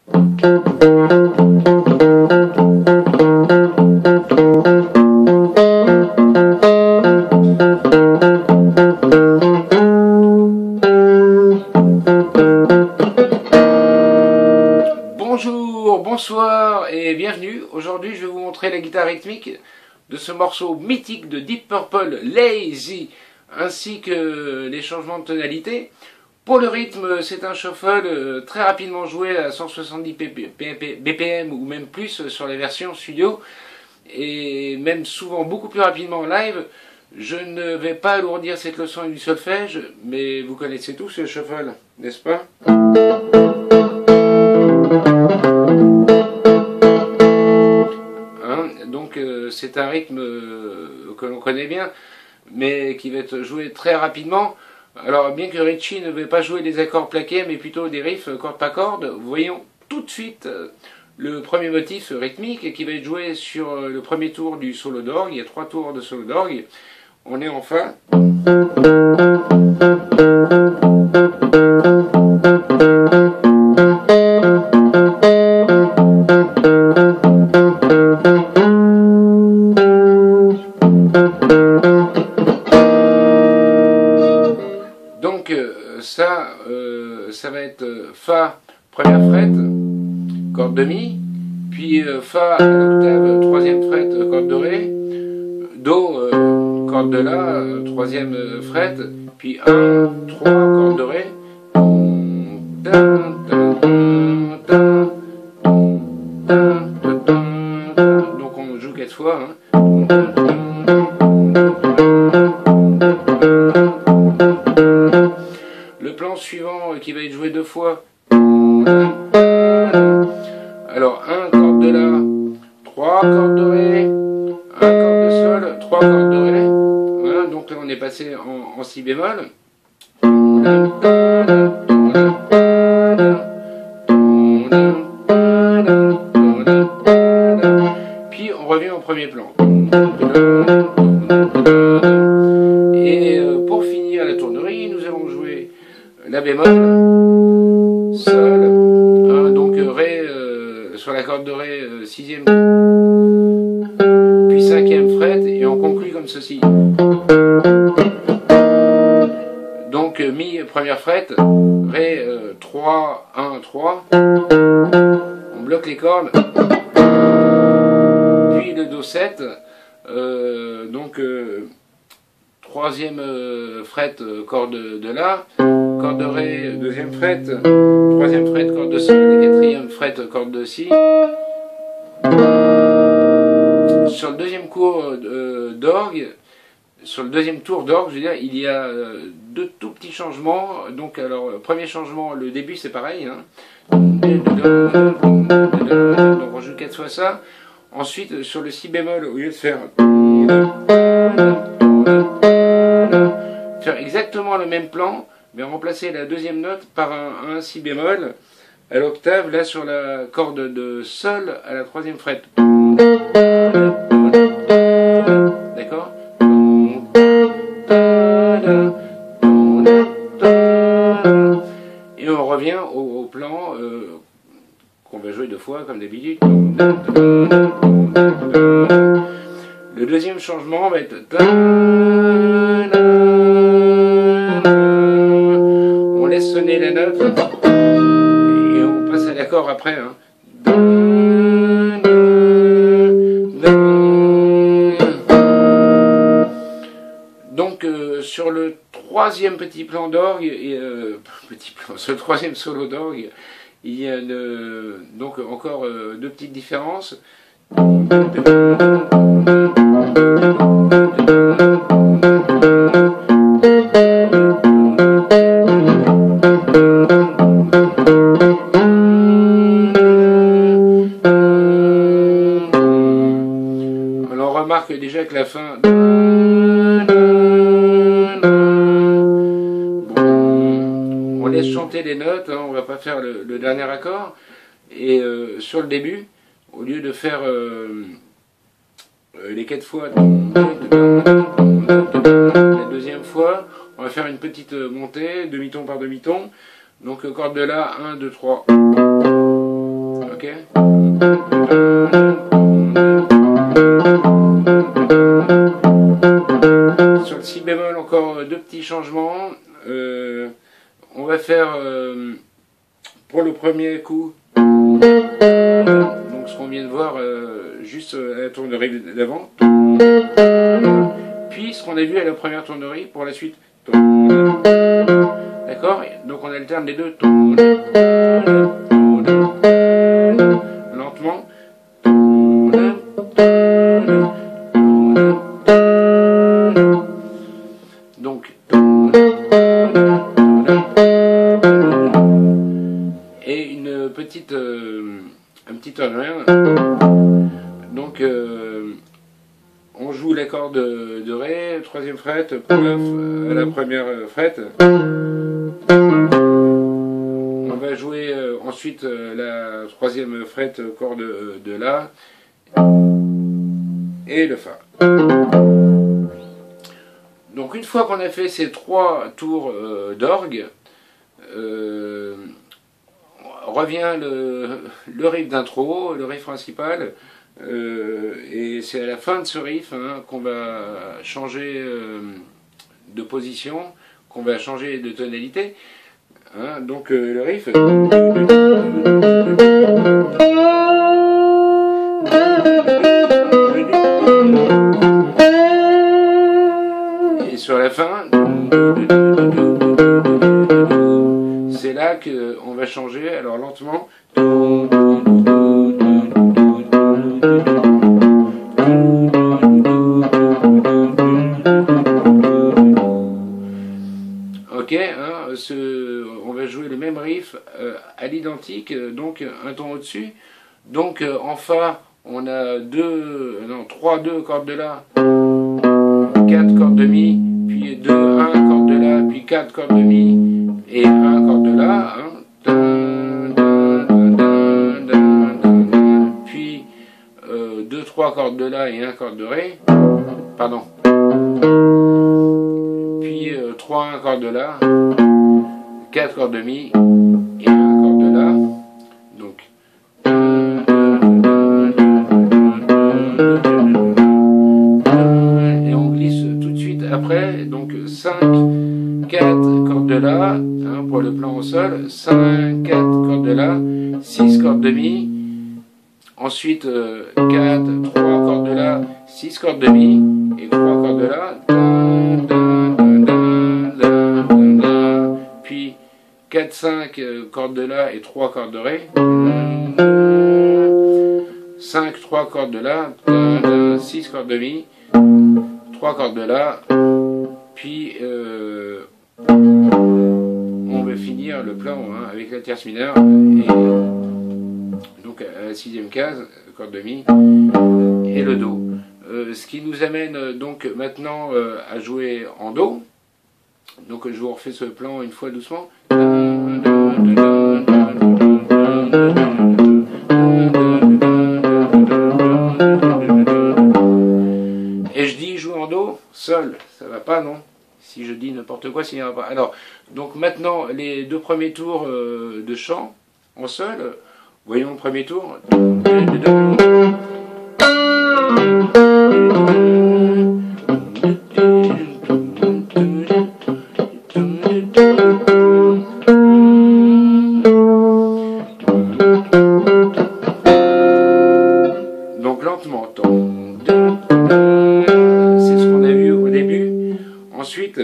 Bonjour, bonsoir et bienvenue. Aujourd'hui, je vais vous montrer la guitare rythmique de ce morceau mythique de Deep Purple, Lazy, ainsi que les changements de tonalité. Pour le rythme, c'est un shuffle très rapidement joué à 170 BPM ou même plus sur les versions studio, et même souvent beaucoup plus rapidement en live. Je ne vais pas alourdir cette leçon du solfège, mais vous connaissez tous ce shuffle, n'est-ce pas? Donc c'est un rythme que l'on connaît bien, mais qui va être joué très rapidement. Alors bien que Ritchie ne veut pas jouer des accords plaqués, mais plutôt des riffs corde par corde, voyons tout de suite le premier motif rythmique qui va être joué sur le premier tour du solo d'orgue. Il y a 3 tours de solo d'orgue. On est en Fa. Donc ça va être Fa, première frette, corde de Mi, puis Fa à l'octave, troisième frette, corde de Ré, Do, corde de La, troisième frette, puis 1, 3, corde de Ré, donc on joue 4 fois, hein. Le plan suivant qui va être joué 2 fois. Alors 1 corde de La, 3 cordes de Ré, 1 corde de Sol, 3 cordes de Ré. Voilà, donc là on est passé en Si bémol. Puis on revient au premier plan. Et pour finir la tournerie, nous allons jouer La bémol, Sol, hein, donc Ré sur la corde de Ré, 6e, puis 5e fret, et on conclut comme ceci. Donc Mi, première fret, Ré, 3, 1, 3, on bloque les cordes, puis le Do 7, donc 3e fret, corde de La, corde de Ré, 2e fret, 3e fret, corde de Sol, et 4e fret, corde de Si. Sur le deuxième cours d'orgue, sur le deuxième tour d'orgue, je veux dire, il y a 2 tout petits changements. Donc, alors, premier changement, le début c'est pareil, hein. Donc on joue 4 fois ça. Ensuite, sur le Si bémol, au lieu de faire exactement le même plan, mais remplacer la deuxième note par un Si bémol à l'octave, là sur la corde de Sol à la 3e fret. D'accord? Et on revient au plan qu'on va jouer 2 fois comme d'habitude. Le deuxième changement va être, on laisse sonner la note et on passe à l'accord après, hein. Donc sur le 3e petit plan d'orgue, sur le 3e solo d'orgue, il y a donc encore 2 petites différences. Alors on remarque déjà que la fin, on laisse chanter les notes, hein, on va pas faire le dernier accord. Et sur le début, au lieu de faire les 4 fois, la deuxième fois, on va faire une petite montée, demi-ton par demi-ton. Donc corde de La, 1, 2, 3. Ok. Sur le si bémol, encore deux petits changements. On va faire pour le premier coup, donc ce qu'on vient de voir juste à la tournerie d'avant, puis ce qu'on a vu à la première tournerie pour la suite. D'accord? Donc on alterne les deux. Lentement. Donc. Et une petite, un petit turnaround. Donc on joue l'accord de Ré, troisième fret, pour à la première fret. On va jouer ensuite la troisième fret, corde de La et le Fa. Donc une fois qu'on a fait ces trois tours d'orgue, revient le riff d'intro, le riff principal, et c'est à la fin de ce riff qu'on va changer de position, qu'on va changer de tonalité. Donc le riff. Et sur la fin, c'est là qu'on va changer, alors lentement. Ok, on va jouer le même riff à l'identique, donc un ton au-dessus. Donc en Fa, on a trois cordes de La, 4 cordes de Mi, puis 2, 1 cordes de La, puis 4 cordes de Mi et 1 corde de La. Puis 2, 3 cordes de La et 1 corde de Ré. Pardon. Puis 3, 1 corde de La, 4 cordes de Mi et 1 corde de La. Donc. Et on glisse tout de suite après. Donc 5, 4 cordes de La pour le plan au sol. 5, 4 cordes de La, 6 cordes de Mi. Ensuite 4, 3 cordes de La, 6 cordes de Mi et 3 cordes de La. Puis 4, 5 cordes de La et 3 cordes de Ré. 5, 3 cordes de La, 6 cordes de Mi, 3 cordes de La. Puis on va finir le plan avec la tierce mineure. Et donc à la sixième case, corde de Mi et le Do. Ce qui nous amène donc maintenant à jouer en Do. Donc je vous refais ce plan une fois doucement. Et je dis joue en Do, Sol, ça va pas non? Si je dis n'importe quoi, ça n'ira pas. Alors, donc maintenant les deux premiers tours de chant en Sol. Voyons le premier tour. Donc lentement. C'est ce qu'on a vu au début. Ensuite,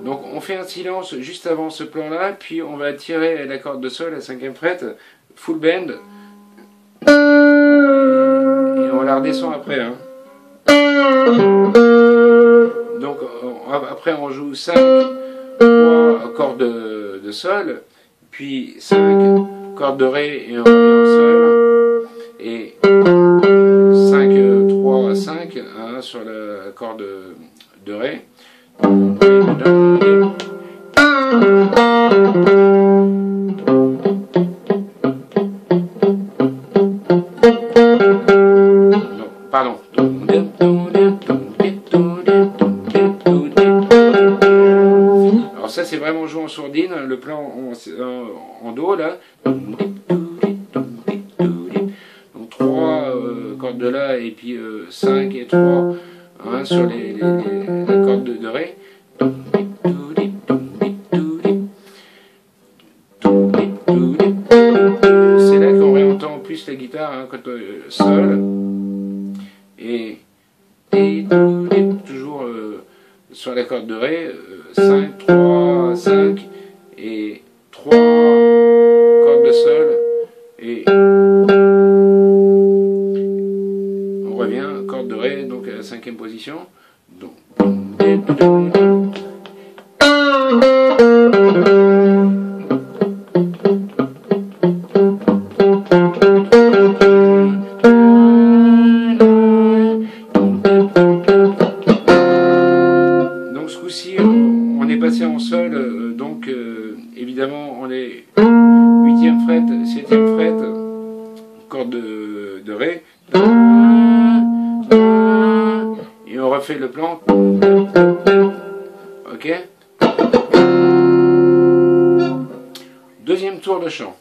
donc on fait un silence juste avant ce plan-là, puis on va tirer la corde de Sol à 5e fret, full bend, et on la redescend après. Donc après on joue 5, 3 cordes de Sol, puis 5 cordes de Ré et on revient en Sol, et 5, 3, 5 sur la corde de Ré. Non, pardon. Alors ça c'est vraiment joué en sourdine, le plan en Do là. Donc 3 cordes de La et puis 5 et 3 hein, sur la corde de Ré. C'est là qu'on réentend plus la guitare hein, quand Sol et toujours sur la corde de Ré 5, 3, 5 et 3 cordes de Sol et on revient corde de Ré donc à la 5e position donc on est passé en Sol, donc évidemment on est 8e fret, 7e fret, corde de Ré, et on refait le plan, ok. Deuxième tour de chant.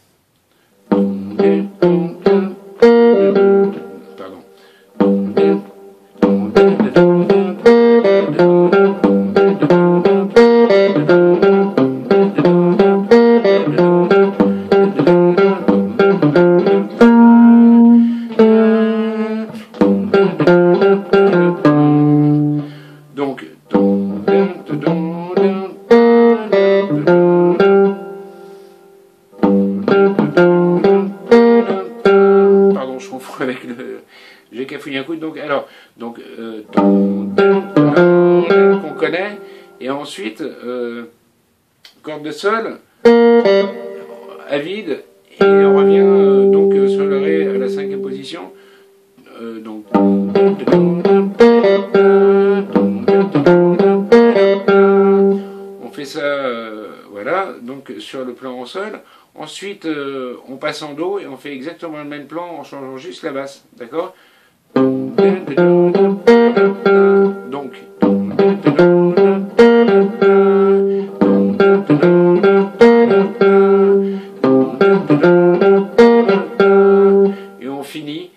Pardon. Donc, pardon, je confonds avec le. J'ai cafouillé un coup. Donc, alors, donc, qu'on connaît, et ensuite, corde de Sol, à vide, et on revient donc sur le Ré à la 5e position. Donc, on fait ça, voilà, donc sur le plan en Sol. Ensuite, on passe en Do et on fait exactement le même plan en changeant juste la basse, d'accord? Donc, et on finit.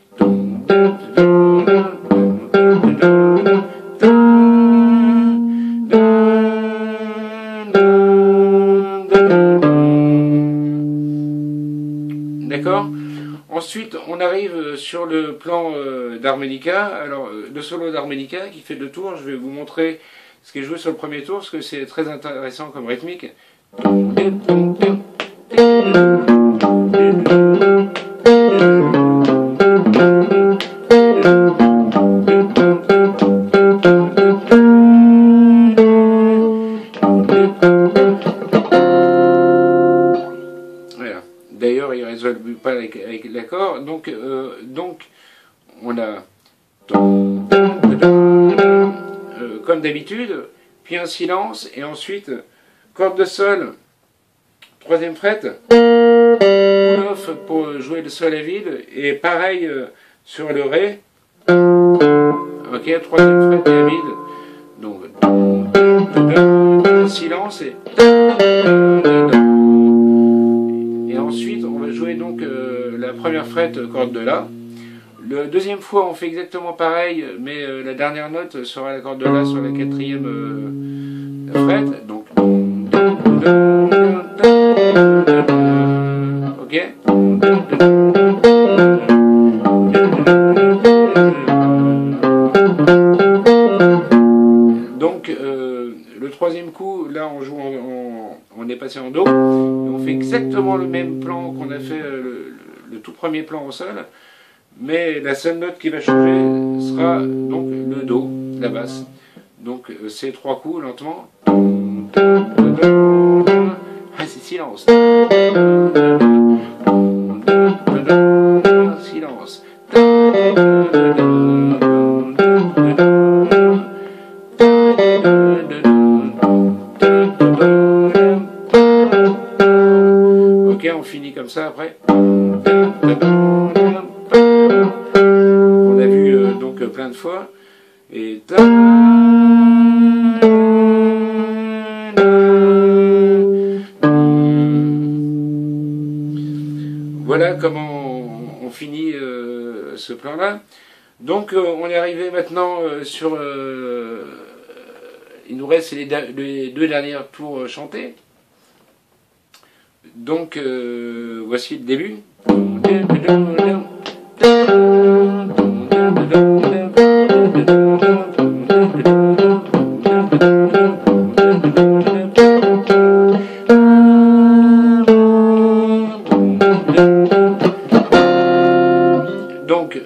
D'accord? Ensuite, on arrive sur le plan d'harmonica. Alors, le solo d'harmonica qui fait 2 tours, je vais vous montrer ce qui est joué sur le premier tour, parce que c'est très intéressant comme rythmique. D'ailleurs, il ne résolve pas avec l'accord. Donc, on a comme d'habitude, puis un silence, et ensuite corde de Sol, 3e fret, pull-off pour jouer le Sol à vide, et pareil sur le Ré, ok, 3e fret et à vide, donc silence et ensuite on va jouer donc la première fret corde de La. La deuxième fois on fait exactement pareil, mais la dernière note sera la corde de La sur la 4e fret, donc ok. Donc le troisième coup, là on joue on est passé en Do, et on fait exactement le même plan qu'on a fait le tout premier plan au Sol, mais la seule note qui va changer sera donc le Do, la basse. Donc ces 3 coups lentement. Ah, c'est silence. Silence. Ok, on finit comme ça après. On a vu donc plein de fois. Et comment on finit ce plan-là. Donc on est arrivé maintenant sur... il nous reste les deux dernières tours chantées. Donc voici le début. Donc,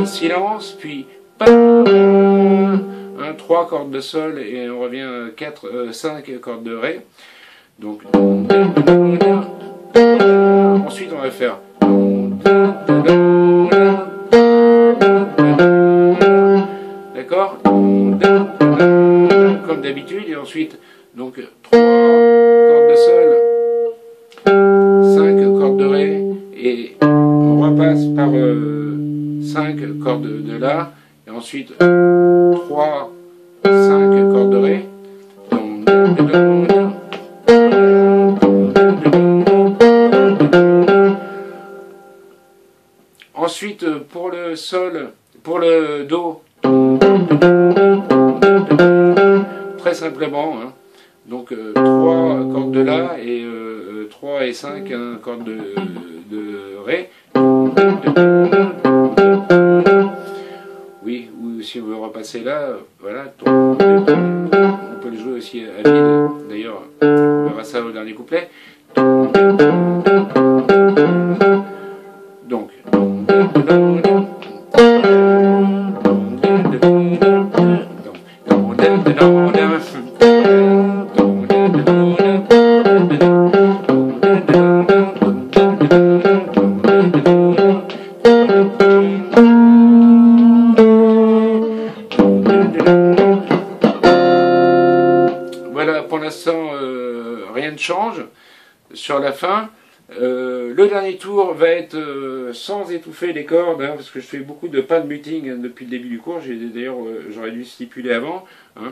silence, puis 3 cordes de sol et on revient à 5 cordes de ré. Donc, ensuite on va faire d'accord, comme d'habitude, et ensuite donc 3 cordes de sol, 5 cordes de ré, et on repasse par 5 cordes de la, et ensuite 3, 5 cordes de ré. Ensuite, pour le sol, pour le do, très simplement, hein, donc 3 cordes de la et 3 et 5 cordes de ré. Oui, ou si on veut repasser là, voilà, on peut le jouer aussi à vide, d'ailleurs, on verra ça au dernier couplet. Donc, voilà, pour l'instant, rien ne change sur la fin. Le dernier tour va être sans étouffer les cordes, hein, parce que je fais beaucoup de pas de muting hein, depuis le début du cours. D'ailleurs, j'aurais dû stipuler avant. Hein.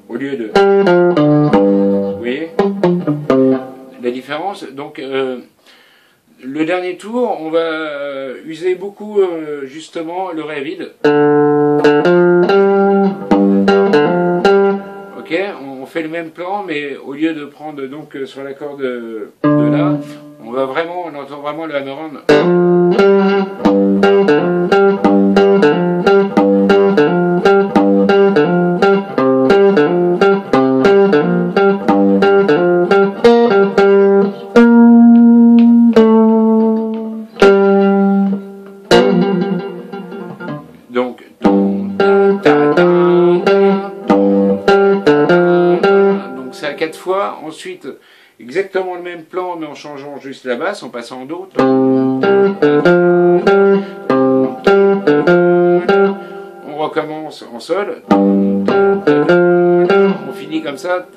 Au lieu de... Vous voyez la différence? Donc, le dernier tour, on va user beaucoup justement le ré vide. Ok, on fait le même plan, mais au lieu de prendre donc sur la corde de là, on entend vraiment le hammer-on. Donc, c'est à 4 fois. Ensuite, exactement le même plan, mais en changeant juste la basse, en passant en do. On recommence en sol. On finit comme ça.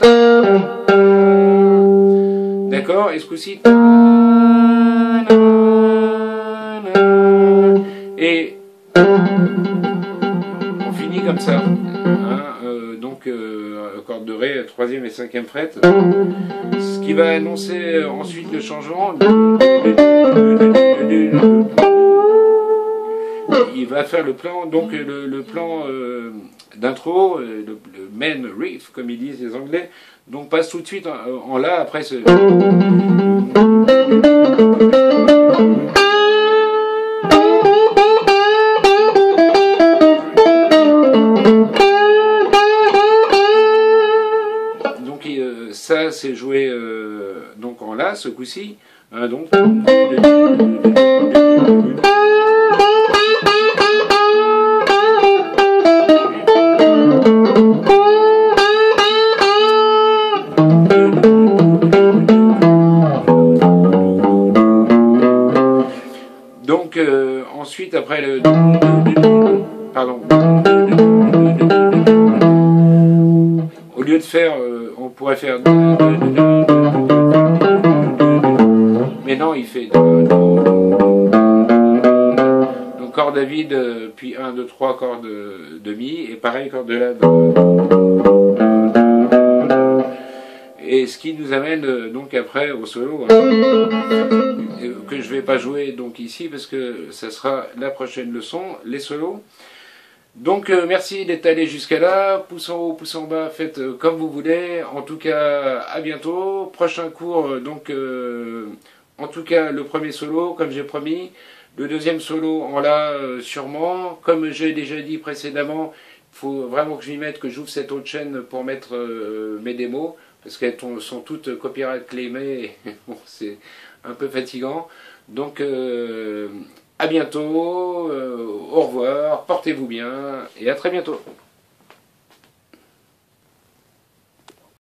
D'accord? Et ce coup-ci. Et on finit comme ça. Hein, donc, corde de ré, 3e et 5e fret. Ce qui va annoncer ensuite le changement. Il va faire le plan, donc le plan d'intro, le main riff, comme ils disent les Anglais. Donc passe tout de suite en la, après ce... Donc ça c'est joué donc en la ce coup-ci. Hein, donc... Donc ensuite après le pardon, au lieu de faire on pourrait faire mais non il fait donc corde à vide puis 1, 2, 3 cordes de mi et pareil corde de la Et ce qui nous amène donc après au solo, hein, que je vais pas jouer donc ici parce que ça sera la prochaine leçon, les solos. Donc merci d'être allé jusqu'à là, pouce en haut, pouce en bas, faites comme vous voulez. En tout cas, à bientôt. Prochain cours, en tout cas le premier solo, comme j'ai promis. Le deuxième solo en la sûrement. Comme j'ai déjà dit précédemment, il faut vraiment que je m'y mette, que j'ouvre cette autre chaîne pour mettre mes démos, parce qu'elles sont toutes copyright claimées, et bon, c'est un peu fatigant. Donc à bientôt, au revoir, portez-vous bien, et à très bientôt.